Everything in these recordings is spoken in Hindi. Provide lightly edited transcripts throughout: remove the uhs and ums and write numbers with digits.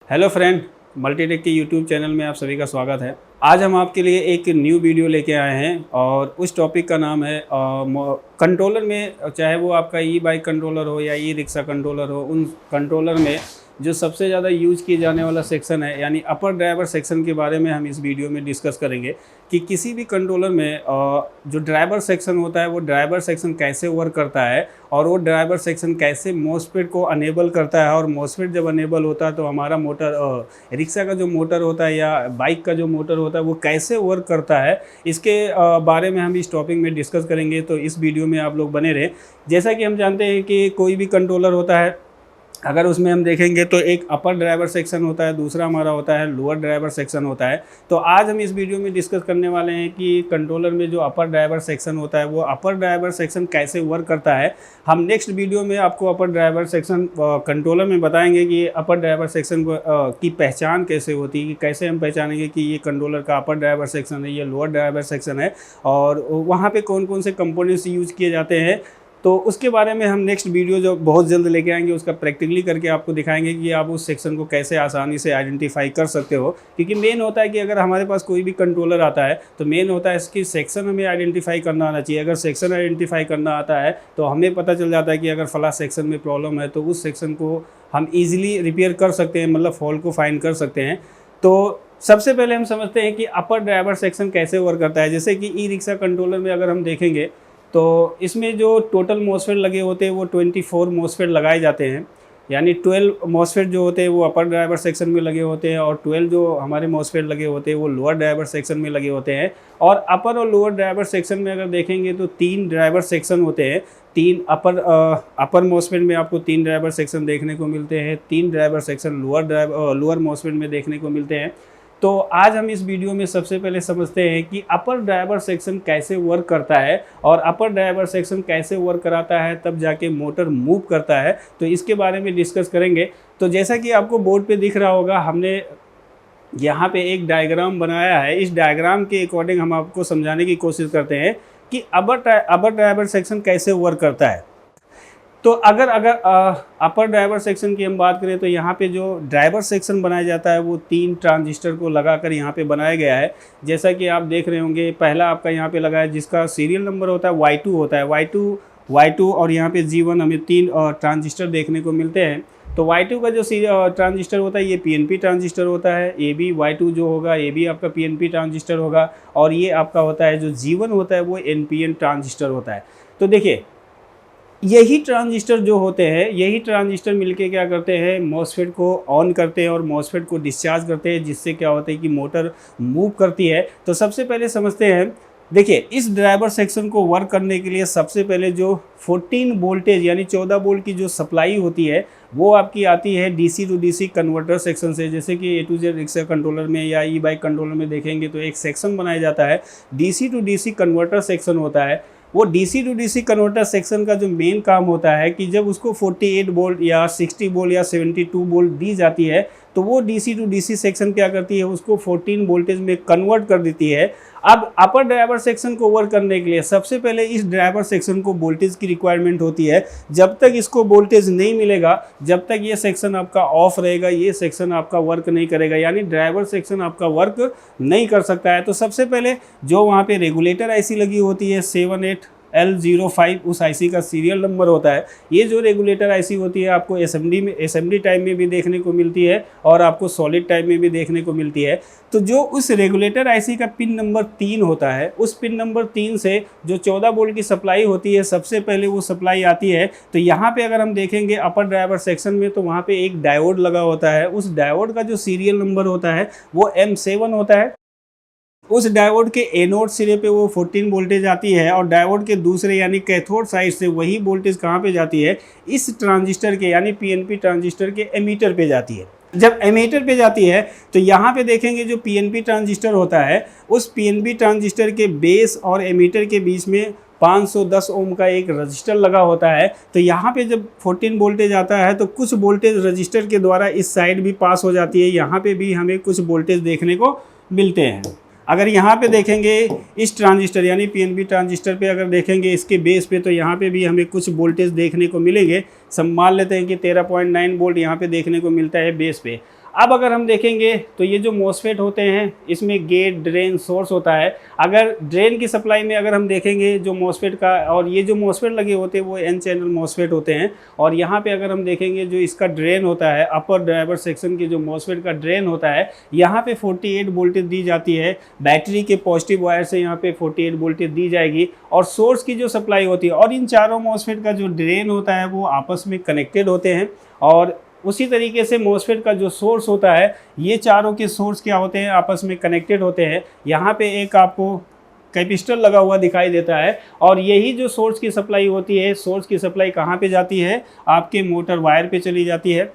हेलो फ्रेंड, मल्टीटेक के यूट्यूब चैनल में आप सभी का स्वागत है। आज हम आपके लिए एक न्यू वीडियो लेके आए हैं और उस टॉपिक का नाम है कंट्रोलर में, चाहे वो आपका ई बाइक कंट्रोलर हो या ई रिक्शा कंट्रोलर हो, उन कंट्रोलर में जो सबसे ज़्यादा यूज किए जाने वाला सेक्शन है यानी अपर ड्राइवर सेक्शन के बारे में हम इस वीडियो में डिस्कस करेंगे कि किसी भी कंट्रोलर में जो ड्राइवर सेक्शन होता है वो ड्राइवर सेक्शन कैसे वर्क करता है और वो ड्राइवर सेक्शन कैसे मॉसफेट को अनेबल करता है। और मॉसफेट जब अनेबल होता है तो हमारा मोटर, रिक्शा का जो मोटर होता है या बाइक का जो मोटर होता है वो कैसे वर्क करता है, इसके बारे में हम इस टॉपिक में डिस्कस करेंगे। तो इस वीडियो में आप लोग बने रहें। जैसा कि हम जानते हैं कि कोई भी कंट्रोलर होता है, अगर उसमें हम देखेंगे तो एक अपर ड्राइवर सेक्शन होता है, दूसरा हमारा होता है लोअर ड्राइवर सेक्शन होता है। तो आज हम इस वीडियो में डिस्कस करने वाले हैं कि कंट्रोलर में जो अपर ड्राइवर सेक्शन होता है वो अपर ड्राइवर सेक्शन कैसे वर्क करता है। हम नेक्स्ट वीडियो में आपको अपर ड्राइवर सेक्शन कंट्रोलर में बताएंगे कि अपर ड्राइवर सेक्शन की पहचान कैसे होती है, कि कैसे हम पहचानेंगे कि ये कंट्रोलर का अपर ड्राइवर सेक्शन है, ये लोअर ड्राइवर सेक्शन है और वहाँ पर कौन कौन से कंपोनेंट्स यूज किए जाते हैं। तो उसके बारे में हम नेक्स्ट वीडियो जो बहुत जल्द लेके आएंगे उसका प्रैक्टिकली करके आपको दिखाएंगे कि आप उस सेक्शन को कैसे आसानी से आइडेंटिफाई कर सकते हो। क्योंकि मेन होता है कि अगर हमारे पास कोई भी कंट्रोलर आता है तो मेन होता है इसकी सेक्शन हमें आइडेंटिफाई करना आना चाहिए। अगर सेक्शन आइडेंटिफाई करना आता है तो हमें पता चल जाता है कि अगर फला सेक्शन में प्रॉब्लम है तो उस सेक्शन को हम ईजिली रिपेयर कर सकते हैं, मतलब फॉल्ट को फाइंड कर सकते हैं। तो सबसे पहले हम समझते हैं कि अपर ड्राइवर सेक्शन कैसे वर्क करता है। जैसे कि ई रिक्शा कंट्रोलर में अगर हम देखेंगे तो इसमें जो टोटल मॉसफेट लगे होते हैं वो 24 मॉसफेट लगाए जाते हैं, यानी 12 मॉसफेट जो होते हैं वो अपर ड्राइवर सेक्शन में लगे होते हैं और 12 जो हमारे मॉसफेट लगे होते हैं वो लोअर ड्राइवर सेक्शन में लगे होते हैं। और अपर और लोअर ड्राइवर सेक्शन में अगर देखेंगे तो 3 ड्राइवर सेक्शन होते हैं। 3 अपर मॉसफेट में आपको 3 ड्राइवर सेक्शन देखने को मिलते हैं, 3 ड्राइवर सेक्शन लोअर मॉसफेट में देखने को मिलते हैं। तो आज हम इस वीडियो में सबसे पहले समझते हैं कि अपर ड्राइवर सेक्शन कैसे वर्क करता है और अपर ड्राइवर सेक्शन कैसे वर्क कराता है, तब जाके मोटर मूव करता है। तो इसके बारे में डिस्कस करेंगे। तो जैसा कि आपको बोर्ड पे दिख रहा होगा, हमने यहाँ पे एक डायग्राम बनाया है। इस डायग्राम के अकॉर्डिंग हम आपको समझाने की कोशिश करते हैं कि अपर ड्राइवर सेक्शन कैसे वर्क करता है। तो अगर अपर ड्राइवर सेक्शन की हम बात करें तो यहाँ पे जो ड्राइवर सेक्शन बनाया जाता है वो 3 ट्रांजिस्टर को लगाकर यहाँ पे बनाया गया है। जैसा कि आप देख रहे होंगे, पहला आपका यहाँ पे लगा है जिसका सीरियल नंबर होता है Y2 होता है, Y2 और यहाँ पे G1 हमें 3 ट्रांजिस्टर देखने को मिलते हैं। तो Y2 का जो ट्रांजिस्टर होता है ये PNP ट्रांजिस्टर होता है, ये भी Y2 जो होगा ये भी आपका PNP ट्रांजिस्टर होगा और ये आपका होता है जो G1 होता है वो NPN ट्रांजिस्टर होता है। तो देखिए, यही ट्रांजिस्टर जो होते हैं, यही ट्रांजिस्टर मिलके क्या करते हैं, मॉसफेट को ऑन करते हैं और मॉसफेट को डिस्चार्ज करते हैं, जिससे क्या होता है कि मोटर मूव करती है। तो सबसे पहले समझते हैं, देखिए इस ड्राइवर सेक्शन को वर्क करने के लिए सबसे पहले जो 14 वोल्टेज यानी 14 वोल्ट की जो सप्लाई होती है वो आपकी आती है DC to DC converter section से। जैसे कि A to Z rickshaw controller में या ई बाइक कंट्रोलर में देखेंगे तो एक सेक्शन बनाया जाता है, DC to DC converter section होता है। वो DC to DC converter section का जो मेन काम होता है कि जब उसको 48 वोल्ट या 60 वोल्ट या 72 वोल्ट दी जाती है तो वो DC टू DC सेक्शन क्या करती है, उसको 14 वोल्टेज में कन्वर्ट कर देती है। अब अपर ड्राइवर सेक्शन को वर्क करने के लिए सबसे पहले इस ड्राइवर सेक्शन को वोल्टेज की रिक्वायरमेंट होती है। जब तक इसको वोल्टेज नहीं मिलेगा, जब तक ये सेक्शन आपका ऑफ रहेगा, ये सेक्शन आपका वर्क नहीं करेगा, यानी ड्राइवर सेक्शन आपका वर्क नहीं कर सकता है। तो सबसे पहले जो वहाँ पे रेगुलेटर IC लगी होती है 78L05, उस IC का सीरियल नंबर होता है। ये जो रेगुलेटर IC होती है आपको SMD टाइप में भी देखने को मिलती है और आपको सॉलिड टाइप में भी देखने को मिलती है। तो जो उस रेगुलेटर IC का पिन नंबर 3 होता है, उस पिन नंबर 3 से जो 14 वोल्ट की सप्लाई होती है, सबसे पहले वो सप्लाई आती है। तो यहाँ पे अगर हम देखेंगे अपर ड्राइवर सेक्शन में तो वहाँ पे एक डायोड लगा होता है। उस डायोड का जो सीरियल नंबर होता है वो M7 होता है। उस डायोड के एनोड सिरे पे वो 14 वोल्टेज आती है और डायोड के दूसरे यानी कैथोड साइड से वही वोल्टेज कहाँ पे जाती है, इस ट्रांजिस्टर के यानी PNP ट्रांजिस्टर के एमीटर पे जाती है। जब एमीटर पे जाती है तो यहाँ पे देखेंगे जो PNP ट्रांजिस्टर होता है, उस PNP ट्रांजिस्टर के बेस और एमीटर के बीच में 510 ओम का एक रजिस्टर लगा होता है। तो यहाँ पे जब 14 वोल्टेज आता है तो कुछ वोल्टेज रजिस्टर के द्वारा इस साइड भी पास हो जाती है, यहाँ पे भी हमें कुछ वोल्टेज देखने को मिलते हैं। अगर यहाँ पे देखेंगे इस ट्रांजिस्टर यानी PNP ट्रांजिस्टर पे अगर देखेंगे इसके बेस पे तो यहाँ पे भी हमें कुछ वोल्टेज देखने को मिलेंगे। सब मान लेते हैं कि 13.9 वोल्ट यहाँ पे देखने को मिलता है बेस पे। अब अगर हम देखेंगे तो ये जो MOSFET होते हैं इसमें गेट, ड्रेन, सोर्स होता है। अगर ड्रेन की सप्लाई में अगर हम देखेंगे जो MOSFEट का, और ये जो MOSFEट लगे होते हैं वो N चैनल MOSFEट होते हैं। और यहाँ पे अगर हम देखेंगे जो इसका ड्रेन होता है, अपर ड्राइवर सेक्शन की जो MOSFEट का ड्रेन होता है, यहाँ पे 48 वोल्टेज दी जाती है। बैटरी के पॉजिटिव वायर से यहाँ पे 48 वोल्टेज दी जाएगी और सोर्स की जो सप्लाई होती है, और इन चारों MOSFET का जो ड्रेन होता है वो आपस में कनेक्टेड होते हैं। और उसी तरीके से MOSFET का जो सोर्स होता है, ये चारों के सोर्स क्या होते हैं, आपस में कनेक्टेड होते हैं। यहाँ पे एक आपको कैपेसिटर लगा हुआ दिखाई देता है और यही जो सोर्स की सप्लाई होती है, सोर्स की सप्लाई कहाँ पे जाती है, आपके मोटर वायर पे चली जाती है।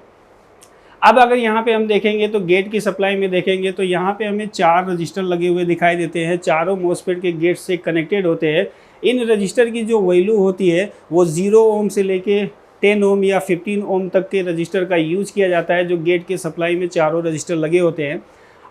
अब अगर यहाँ पे हम देखेंगे तो गेट की सप्लाई में देखेंगे तो यहाँ पे हमें 4 रजिस्टर लगे हुए दिखाई देते हैं, चारों MOSFET के गेट से कनेक्टेड होते हैं। इन रजिस्टर की जो वैल्यू होती है वो 0 ओम से लेके 10 ओम या 15 ओम तक के रजिस्टर का यूज किया जाता है, जो गेट की सप्लाई में चारों रजिस्टर लगे होते हैं।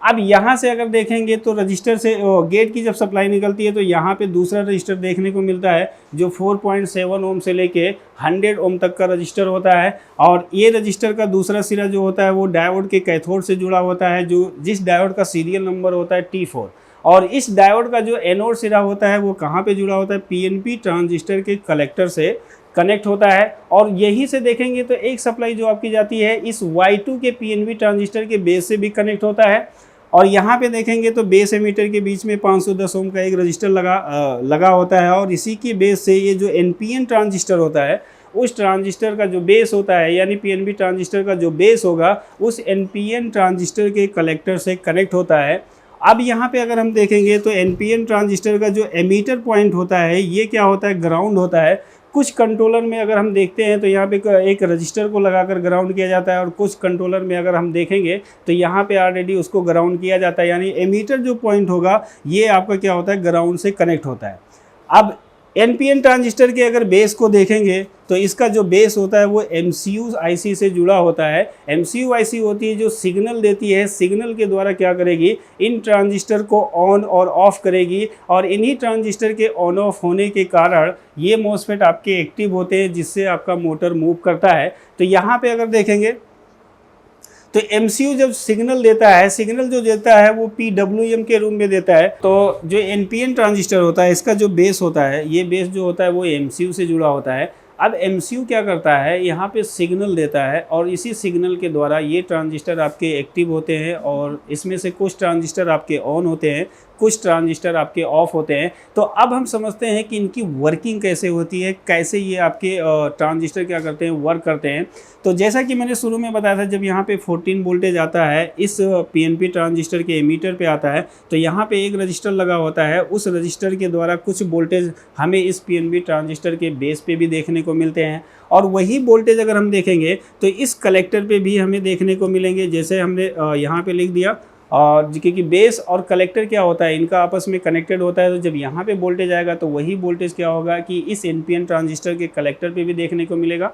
अब यहाँ से अगर देखेंगे तो रजिस्टर से गेट की जब सप्लाई निकलती है तो यहाँ पे दूसरा रजिस्टर देखने को मिलता है जो 4.7 ओम से लेके 100 ओम तक का रजिस्टर होता है। और ये रजिस्टर का दूसरा सिरा जो होता है वो डायोड के कैथोड से जुड़ा होता है, जो जिस डायोड का सीरियल नंबर होता है T4। और इस डायोड का जो एनोड सिरा होता है वो कहाँ पे जुड़ा होता है, PNP ट्रांजिस्टर के कलेक्टर से कनेक्ट होता है। और यहीं से देखेंगे तो एक सप्लाई जो आपकी जाती है इस Y2 के PNP ट्रांजिस्टर के बेस से भी कनेक्ट होता है। और यहाँ पे देखेंगे तो बेस एमीटर के बीच में 510 ओम का एक रजिस्टर लगा होता है और इसी की बेस से ये जो NPN ट्रांजिस्टर होता है, उस ट्रांजिस्टर का जो बेस होता है, यानी PNP ट्रांजिस्टर का जो बेस होगा उस NPN ट्रांजिस्टर के कलेक्टर से कनेक्ट होता है। अब यहाँ पे अगर हम देखेंगे तो NPN ट्रांजिस्टर का जो एमीटर पॉइंट होता है ये क्या होता है, ग्राउंड होता है। कुछ कंट्रोलर में अगर हम देखते हैं तो यहाँ पे एक रजिस्टर को लगाकर ग्राउंड किया जाता है और कुछ कंट्रोलर में अगर हम देखेंगे तो यहाँ पे ऑलरेडी उसको ग्राउंड किया जाता है, यानी एमीटर जो पॉइंट होगा ये आपका क्या होता है, ग्राउंड से कनेक्ट होता है। अब NPN ट्रांजिस्टर के अगर बेस को देखेंगे तो इसका जो बेस होता है वो MCU IC से जुड़ा होता है। MCU IC होती है जो सिग्नल देती है, सिग्नल के द्वारा क्या करेगी, इन ट्रांजिस्टर को ऑन और ऑफ करेगी। और इन्हीं ट्रांजिस्टर के ऑन ऑफ होने के कारण ये MOSFET आपके एक्टिव होते हैं, जिससे आपका मोटर मूव करता है। तो यहाँ पे अगर देखेंगे तो MCU जब सिग्नल देता है, सिग्नल जो देता है वो PWM के रूप में देता है। तो जो NPN ट्रांजिस्टर होता है इसका जो बेस होता है, ये बेस जो होता है वो MCU से जुड़ा होता है। अब MCU क्या करता है, यहाँ पे सिग्नल देता है और इसी सिग्नल के द्वारा ये ट्रांजिस्टर आपके एक्टिव होते हैं और इसमें से कुछ ट्रांजिस्टर आपके ऑन होते हैं, कुछ ट्रांजिस्टर आपके ऑफ होते हैं। तो अब हम समझते हैं कि इनकी वर्किंग कैसे होती है, कैसे ये आपके ट्रांजिस्टर क्या करते हैं, वर्क करते हैं। तो जैसा कि मैंने शुरू में बताया था, जब यहाँ पे 14 वोल्टेज आता है इस PNP ट्रांजिस्टर के एमीटर पे आता है तो यहाँ पे एक रजिस्टर लगा होता है, उस रजिस्टर के द्वारा कुछ वोल्टेज हमें इस PNP ट्रांजिस्टर के बेस पे भी देखने को मिलते हैं। और वही वोल्टेज अगर हम देखेंगे तो इस कलेक्टर पे भी हमें देखने को मिलेंगे, जैसे हमने यहाँ पे लिख दिया। और क्योंकि बेस और कलेक्टर क्या होता है, इनका आपस में कनेक्टेड होता है, तो जब यहाँ पे वोल्टेज आएगा तो वही वोल्टेज क्या होगा कि इस NPN ट्रांजिस्टर के कलेक्टर पे भी देखने को मिलेगा।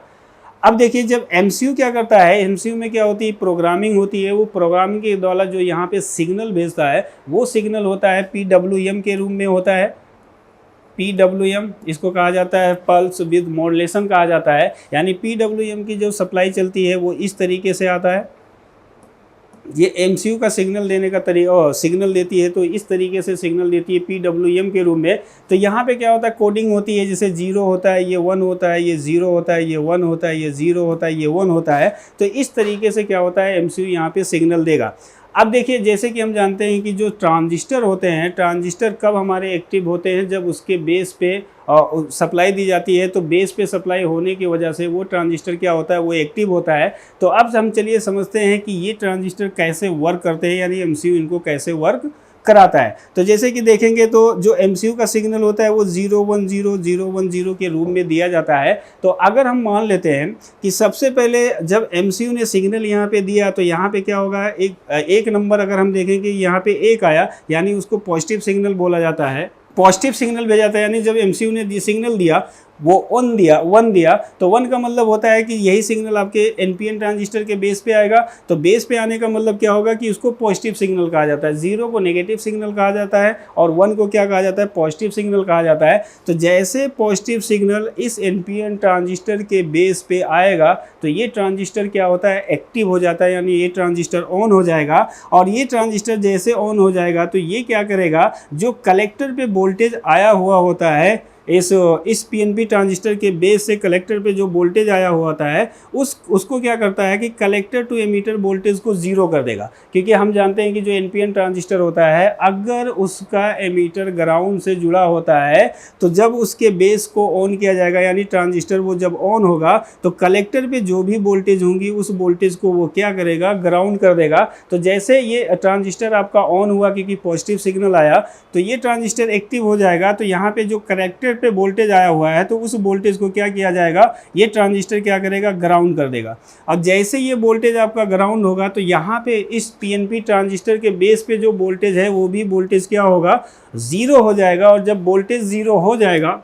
अब देखिए जब MCU क्या करता है, MCU में क्या होती है, प्रोग्रामिंग होती है। वो प्रोग्रामिंग के द्वारा जो यहाँ पे सिग्नल भेजता है वो सिग्नल होता है PWM के रूप में होता है। PWM इसको कहा जाता है पल्स विद मॉड्यूलेशन कहा जाता है, यानी PWM की जो सप्लाई चलती है वो इस तरीके से आता है। ये MCU का सिग्नल देने का तरीका, सिग्नल देती है तो इस तरीके से सिग्नल देती है PWM के रूप में। तो यहाँ पे क्या होता है, कोडिंग होती है, जैसे 0 होता है, ये 1 होता है, ये 0 होता है, ये 1 होता है, ये 0 होता है, ये 1 होता है। तो इस तरीके से क्या होता है, MCU यहाँ पे सिग्नल देगा। अब देखिए जैसे कि हम जानते हैं कि जो ट्रांजिस्टर होते हैं, ट्रांजिस्टर कब हमारे एक्टिव होते हैं, जब उसके बेस पे सप्लाई दी जाती है। तो बेस पे सप्लाई होने की वजह से वो ट्रांजिस्टर क्या होता है, वो एक्टिव होता है। तो अब हम चलिए समझते हैं कि ये ट्रांजिस्टर कैसे वर्क करते हैं, यानी MCU इनको कैसे वर्क कराता है। तो जैसे कि देखेंगे तो जो MCU का सिग्नल होता है वो 0 1 0 0 1 0 के रूप में दिया जाता है। तो अगर हम मान लेते हैं कि सबसे पहले जब MCU ने सिग्नल यहाँ पे दिया तो यहाँ पे क्या होगा, एक नंबर अगर हम देखें कि यहाँ पे 1 आया, यानी उसको पॉजिटिव सिग्नल बोला जाता है। पॉजिटिव सिग्नल भेजा जाता है, यानी जब MCU ने सिग्नल दिया वो ऑन दिया, 1 दिया, तो 1 का मतलब होता है कि यही सिग्नल आपके एनपीएन ट्रांजिस्टर के बेस पे आएगा। तो बेस पे आने का मतलब क्या होगा कि उसको पॉजिटिव सिग्नल कहा जाता है, 0 को नेगेटिव सिग्नल कहा जाता है और 1 को क्या कहा जाता है, पॉजिटिव सिग्नल कहा जाता है। तो जैसे पॉजिटिव सिग्नल इस एनपीएन ट्रांजिस्टर के बेस पे आएगा तो ये ट्रांजिस्टर क्या होता है, एक्टिव हो जाता है, यानी ये ट्रांजिस्टर ऑन हो जाएगा। और ये ट्रांजिस्टर जैसे ऑन हो जाएगा तो ये क्या करेगा, जो कलेक्टर पे वोल्टेज आया हुआ होता है इस पीएनपी ट्रांजिस्टर के बेस से कलेक्टर पे जो वोल्टेज आया हुआ होता है उसको क्या करता है कि कलेक्टर टू एमीटर वोल्टेज को ज़ीरो कर देगा। क्योंकि हम जानते हैं कि जो एनपीएन ट्रांजिस्टर होता है अगर उसका एमीटर ग्राउंड से जुड़ा होता है तो जब उसके बेस को ऑन किया जाएगा, यानी ट्रांजिस्टर वो जब ऑन होगा तो कलेक्टर पे जो भी वोल्टेज होंगी उस वोल्टेज को वो क्या करेगा, ग्राउंड कर देगा। तो जैसे ये ट्रांजिस्टर आपका ऑन हुआ क्योंकि पॉजिटिव सिग्नल आया तो ये ट्रांजिस्टर एक्टिव हो जाएगा। तो यहाँ पे जो कलेक्टर पे वोल्टेज आया हुआ है तो उस वोल्टेज को क्या किया जाएगा, ये ट्रांजिस्टर क्या करेगा, ग्राउंड कर देगा। अब जैसे ये वोल्टेज आपका ग्राउंड होगा तो यहाँ पे इस पीएनपी ट्रांजिस्टर के बेस पे जो वोल्टेज है वो भी वोल्टेज क्या होगा, ज़ीरो हो जाएगा। और जब वोल्टेज ज़ीरो हो जाएगा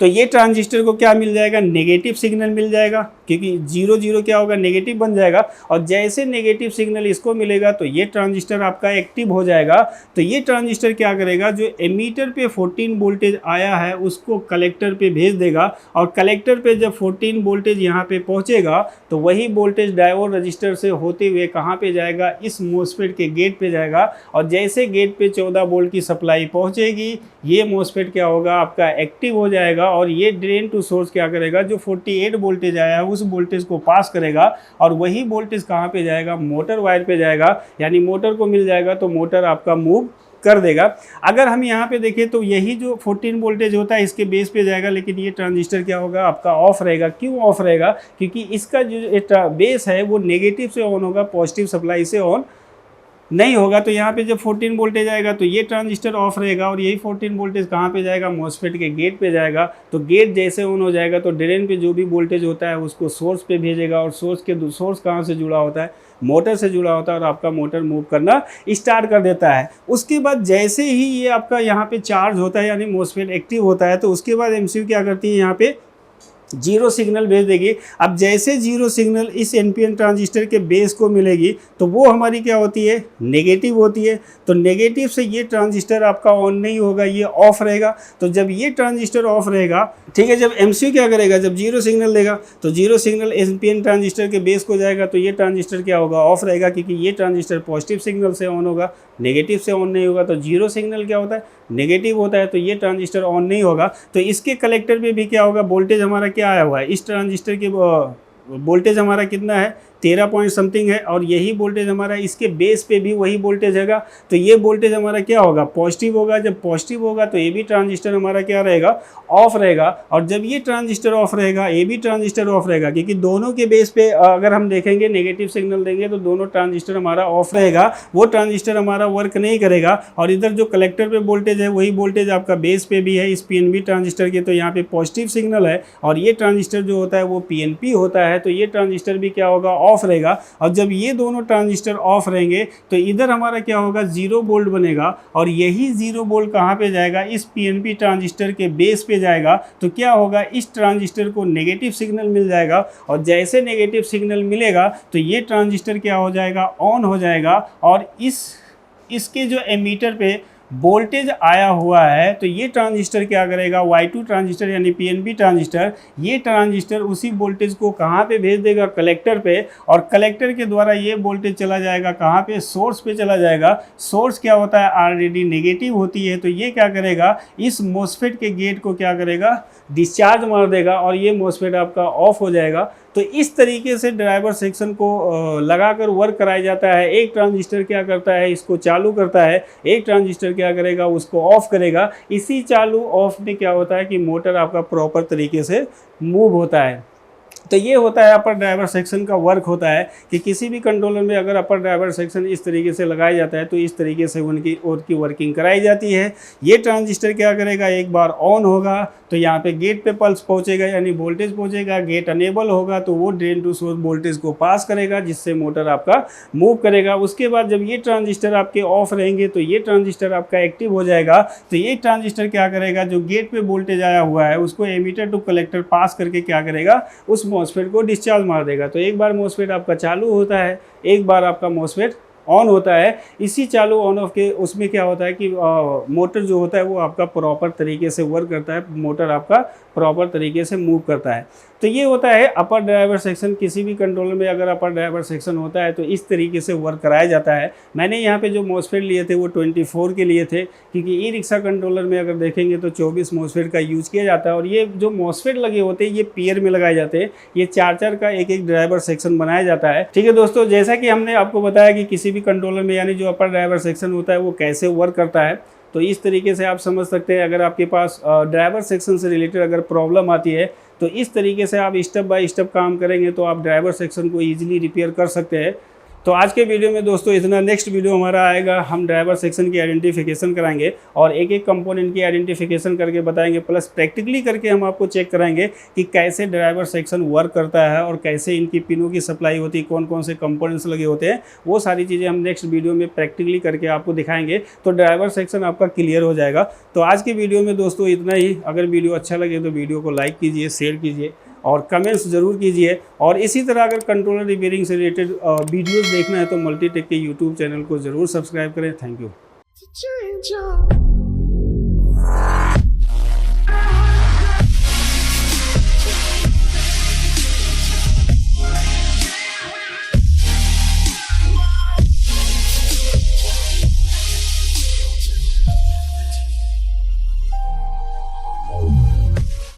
तो ये ट्रांजिस्टर को क्या मिल जाएगा, नेगेटिव सिग्नल मिल जाएगा, क्योंकि 0 0 क्या होगा, नेगेटिव बन जाएगा। और जैसे नेगेटिव सिग्नल इसको मिलेगा तो ये ट्रांजिस्टर आपका एक्टिव हो जाएगा। तो ये ट्रांजिस्टर क्या करेगा, जो एमीटर पे 14 वोल्टेज आया है उसको कलेक्टर पे भेज देगा और कलेक्टर पे जब 14 वोल्टेज यहाँ पे पहुँचेगा तो वही वोल्टेज डायोड रजिस्टर से होते हुए कहाँ पे जाएगा, इस मोसफेट के गेट पे जाएगा। और जैसे गेट पे 14 वोल्ट की सप्लाई पहुँचेगी ये मोसफेट क्या होगा, आपका एक्टिव हो जाएगा। और ये ड्रेन टू सोर्स क्या करेगा, जो 48 वोल्टेज आया है उस वोल्टेज को पास करेगा और वही वोल्टेज कहाँ पे जाएगा, मोटर वायर पे जाएगा, यानी मोटर को मिल जाएगा तो मोटर आपका मूव कर देगा। अगर हम यहाँ पे देखें तो यही जो 14 वोल्टेज होता है इसके बेस पे जाएगा, लेकिन ये ट्रांजिस्टर क्या होगा, आपका ऑफ रहेगा। क्यों ऑफ रहेगा, क्योंकि इसका जो बेस है वो नेगेटिव से ऑन होगा, पॉजिटिव सप्लाई से ऑन नहीं होगा। तो यहाँ पे जब 14 वोल्टेज आएगा तो ये ट्रांजिस्टर ऑफ रहेगा और यही 14 वोल्टेज कहाँ पे जाएगा, मॉसफेट के गेट पे जाएगा। तो गेट जैसे ऑन हो जाएगा तो ड्रेन पे जो भी वोल्टेज होता है उसको सोर्स पे भेजेगा और सोर्स कहाँ से जुड़ा होता है, मोटर से जुड़ा होता है और आपका मोटर मूव करना स्टार्ट कर देता है। उसके बाद जैसे ही ये आपका यहाँ पे चार्ज होता है यानी मॉसफेट एक्टिव होता है तो उसके बाद एमसीयू क्या करती है, यहाँ पे 0 सिग्नल भेज देगी। अब जैसे 0 सिग्नल इस एनपीएन ट्रांजिस्टर के बेस को मिलेगी तो वो हमारी क्या होती है, नेगेटिव होती है। तो नेगेटिव से ये ट्रांजिस्टर आपका ऑन नहीं होगा, ये ऑफ रहेगा। तो जब ये ट्रांजिस्टर ऑफ रहेगा, ठीक है, जब एमसीयू क्या करेगा, जब 0 सिग्नल देगा तो 0 सिग्नल एनपीएन ट्रांजिस्टर के बेस को जाएगा तो ये ट्रांजिस्टर क्या होगा, ऑफ रहेगा, क्योंकि ये ट्रांजिस्टर पॉजिटिव सिग्नल से ऑन होगा, नेगेटिव से ऑन नहीं होगा। तो 0 सिग्नल क्या होता है, नेगेटिव होता है, तो ये ट्रांजिस्टर ऑन नहीं होगा। तो इसके कलेक्टर पे भी क्या होगा, वोल्टेज हमारा क्या आया हुआ है, इस ट्रांजिस्टर के वोल्टेज हमारा कितना है, 13 पॉइंट समथिंग है। और यही वोल्टेज हमारा इसके बेस पे भी वही वोल्टेज हैगा। तो ये वोल्टेज हमारा क्या होगा, पॉजिटिव होगा। जब पॉजिटिव होगा तो ये भी ट्रांजिस्टर हमारा क्या रहेगा, ऑफ रहेगा। और जब ये ट्रांजिस्टर ऑफ रहेगा ये भी ट्रांजिस्टर ऑफ रहेगा, क्योंकि दोनों के बेस पे अगर हम देखेंगे नेगेटिव सिग्नल देंगे तो दोनों ट्रांजिस्टर हमारा ऑफ रहेगा, वो ट्रांजिस्टर हमारा वर्क नहीं करेगा। और इधर जो कलेक्टर पे वोल्टेज है वही वोल्टेज आपका बेस पे भी है इस पीएनपी ट्रांजिस्टर के, तो यहाँ पे पॉजिटिव सिग्नल है। और ये ट्रांजिस्टर जो होता है वो पीएनपी होता है, तो ये ट्रांजिस्टर भी क्या होगा, ऑफ रहेगा। और जब ये दोनों ट्रांजिस्टर ऑफ रहेंगे तो इधर हमारा क्या होगा, 0 वोल्ट बनेगा। और यही 0 वोल्ट कहाँ पे जाएगा, इस पीएनपी ट्रांजिस्टर के बेस पे जाएगा। तो क्या होगा, इस ट्रांजिस्टर को नेगेटिव सिग्नल मिल जाएगा। और जैसे नेगेटिव सिग्नल मिलेगा तो ये ट्रांजिस्टर क्या हो जाएगा, ऑन हो जाएगा। और इसके जो एमीटर पे वोल्टेज आया हुआ है तो ये ट्रांजिस्टर क्या करेगा, Y2 ट्रांजिस्टर यानी पीएनपी ट्रांजिस्टर, ये ट्रांजिस्टर उसी वोल्टेज को कहाँ पे भेज देगा, कलेक्टर पे। और कलेक्टर के द्वारा ये वोल्टेज चला जाएगा कहाँ पे, सोर्स पे चला जाएगा। सोर्स क्या होता है, ऑलरेडी नेगेटिव होती है, तो ये क्या करेगा, इस मॉसफेट के गेट को क्या करेगा, डिस्चार्ज मार देगा और ये मॉसफेट आपका ऑफ हो जाएगा। तो इस तरीके से ड्राइवर सेक्शन को लगाकर वर्क कराया जाता है। एक ट्रांजिस्टर क्या करता है, इसको चालू करता है, एक ट्रांजिस्टर क्या करेगा, उसको ऑफ करेगा। इसी चालू ऑफ में क्या होता है कि मोटर आपका प्रॉपर तरीके से मूव होता है। तो ये होता है अपर ड्राइवर सेक्शन का वर्क होता है कि किसी भी कंट्रोलर में अगर अपर ड्राइवर सेक्शन इस तरीके से लगाया जाता है तो इस तरीके से उनकी वर्किंग कराई जाती है। ये ट्रांजिस्टर क्या करेगा, एक बार ऑन होगा तो यहाँ पे गेट पे पल्स पहुँचेगा यानी वोल्टेज पहुँचेगा, गेट अनेबल होगा तो वो ड्रेन टू सोर्स वोल्टेज को पास करेगा जिससे मोटर आपका मूव करेगा। उसके बाद जब ये ट्रांजिस्टर आपके ऑफ रहेंगे तो ये ट्रांजिस्टर आपका एक्टिव हो जाएगा। तो ये ट्रांजिस्टर क्या करेगा, जो गेट पे वोल्टेज आया हुआ है उसको एमीटर टू कलेक्टर पास करके क्या करेगा, उस मॉसफेट को डिस्चार्ज मार देगा। तो एक बार मॉसफेट आपका चालू होता है, एक बार आपका मॉसफेट ऑन होता है। इसी चालू ऑन ऑफ के उसमें क्या होता है कि मोटर जो होता है वो आपका प्रॉपर तरीके से वर्क करता है, मोटर आपका प्रॉपर तरीके से मूव करता है। तो ये होता है अपर ड्राइवर सेक्शन। किसी भी कंट्रोलर में अगर अपर ड्राइवर सेक्शन होता है तो इस तरीके से वर्क कराया जाता है। मैंने यहाँ पे जो मॉसफेट लिए थे वो 24 के लिए थे, क्योंकि ई रिक्शा कंट्रोलर में अगर देखेंगे तो 24 मॉसफेट का यूज़ किया जाता है। और ये जो मॉसफेट लगे होते हैं ये पेयर में लगाए जाते हैं, ये 4-4 का एक ड्राइवर सेक्शन बनाया जाता है। ठीक है दोस्तों, जैसा कि हमने आपको बताया कि किसी भी कंट्रोलर में यानी जो अपर ड्राइवर सेक्शन होता है वो कैसे वर्क करता है, तो इस तरीके से आप समझ सकते हैं। अगर आपके पास ड्राइवर सेक्शन से रिलेटेड अगर प्रॉब्लम आती है तो इस तरीके से आप स्टेप बाय स्टेप काम करेंगे तो आप ड्राइवर सेक्शन को ईजिली रिपेयर कर सकते हैं। तो आज के वीडियो में दोस्तों इतना। नेक्स्ट वीडियो हमारा आएगा, हम ड्राइवर सेक्शन की आइडेंटिफिकेशन कराएंगे और एक एक कंपोनेंट की आइडेंटिफिकेशन करके बताएंगे, प्लस प्रैक्टिकली करके हम आपको चेक कराएंगे कि कैसे ड्राइवर सेक्शन वर्क करता है और कैसे इनकी पिनों की सप्लाई होती है, कौन कौन से कंपोनेंट्स लगे होते हैं, वो सारी चीज़ें हम नेक्स्ट वीडियो में प्रैक्टिकली करके आपको दिखाएंगे। तो ड्राइवर सेक्शन आपका क्लियर हो जाएगा। तो आज की वीडियो में दोस्तों इतना ही। अगर वीडियो अच्छा लगे तो वीडियो को लाइक कीजिए, शेयर कीजिए और कमेंट्स ज़रूर कीजिए। और इसी तरह अगर कंट्रोलर रिपेयरिंग से रिलेटेड वीडियोस देखना है तो मल्टीटेक के यूट्यूब चैनल को ज़रूर सब्सक्राइब करें। Thank you.